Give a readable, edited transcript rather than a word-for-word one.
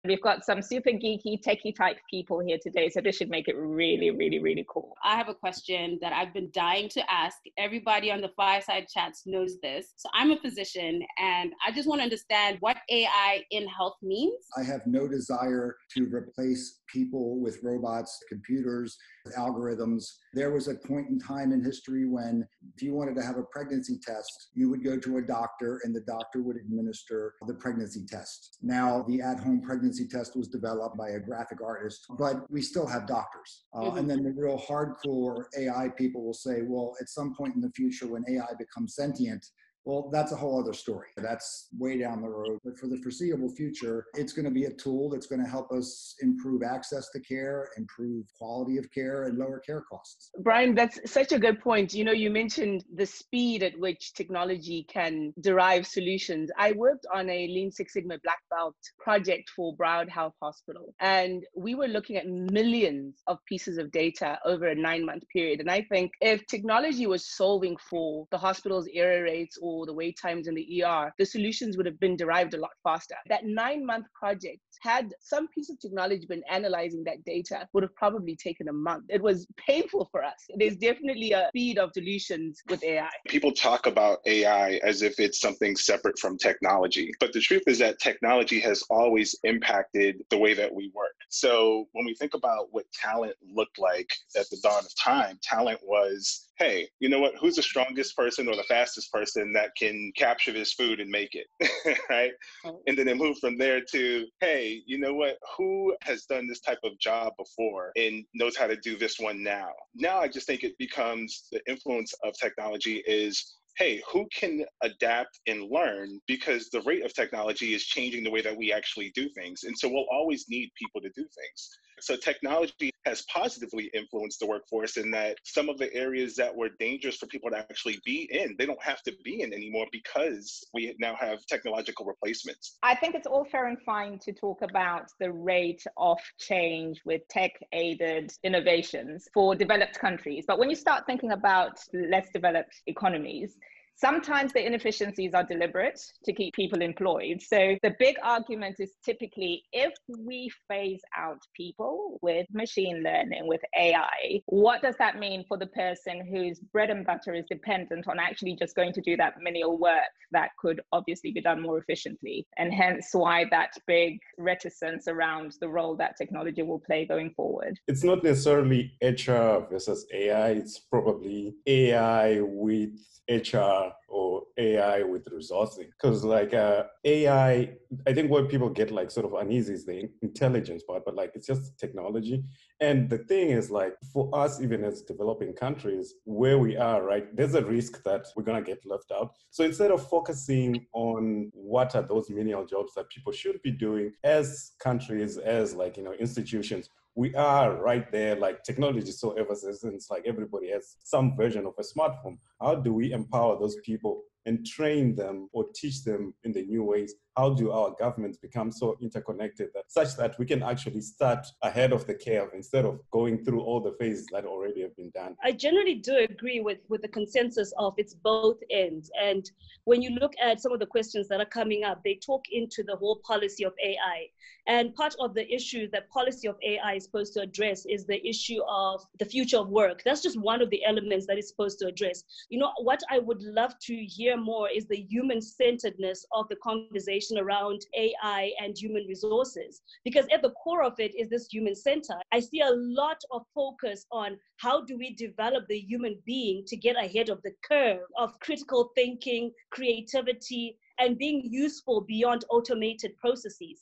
We've got some super geeky, techie type people here today, so this should make it really, really, really cool. I have a question that I've been dying to ask. Everybody on the Fireside Chats knows this. So I'm a physician, and I just want to understand what AI in health means. I have no desire to replace people with robots, computers, algorithms. There was a point in time in history when if you wanted to have a pregnancy test, you would go to a doctor and the doctor would administer the pregnancy test. Now, the at-home pregnancy test was developed by a graphic artist, but we still have doctors. And then the real hardcore AI people will say, well, at some point in the future when AI becomes sentient, well, that's a whole other story. That's way down the road. But for the foreseeable future, it's going to be a tool that's going to help us improve access to care, improve quality of care, and lower care costs. Brian, that's such a good point. You know, you mentioned the speed at which technology can derive solutions. I worked on a Lean Six Sigma Black Belt project for Broward Health Hospital, and we were looking at millions of pieces of data over a 9-month period. And I think if technology was solving for the hospital's error rates or the wait times in the ER, the solutions would have been derived a lot faster. That 9-month project, had some piece of technology been analyzing that data, would have probably taken a month. It was painful for us. There's definitely a speed of solutions with AI. People talk about AI as if it's something separate from technology, but the truth is that technology has always impacted the way that we work. So when we think about what talent looked like at the dawn of time, talent was, hey, you know what, who's the strongest person or the fastest person that can capture this food and make it, right? And then it moved from there to, hey, you know what, who has done this type of job before and knows how to do this one now? Now I just think it becomes the influence of technology is, hey, who can adapt and learn, because the rate of technology is changing the way that we actually do things. And so we'll always need people to do things. So technology has positively influenced the workforce in that some of the areas that were dangerous for people to actually be in, they don't have to be in anymore because we now have technological replacements. I think it's all fair and fine to talk about the rate of change with tech-aided innovations for developed countries. But when you start thinking about less developed economies, sometimes the inefficiencies are deliberate to keep people employed. So the big argument is typically if we phase out people with machine learning, with AI, what does that mean for the person whose bread and butter is dependent on actually just going to do that menial work that could obviously be done more efficiently? And hence why that big reticence around the role that technology will play going forward. It's not necessarily HR versus AI. It's probably AI with HR or AI with resourcing. Because like AI, I think what people get like sort of uneasy is the intelligence part, but like it's just technology. And the thing is like for us, even as developing countries, where we are, right, there's a risk that we're going to get left out. So instead of focusing on what are those menial jobs that people should be doing as countries, as like, you know, institutions, we are right there, like technology is so ever-present, it's like everybody has some version of a smartphone. How do we empower those people and train them or teach them in the new ways? How do our governments become so interconnected that such that we can actually start ahead of the curve instead of going through all the phases that already have been done? I generally do agree with the consensus of it's both ends. And when you look at some of the questions that are coming up, they talk into the whole policy of AI. And part of the issue that policy of AI is supposed to address is the issue of the future of work. That's just one of the elements that it's supposed to address. You know, what I would love to hear more is the human-centeredness of the conversation around AI and human resources, because at the core of it is this human center. I see a lot of focus on how do we develop the human being to get ahead of the curve of critical thinking, creativity, and being useful beyond automated processes.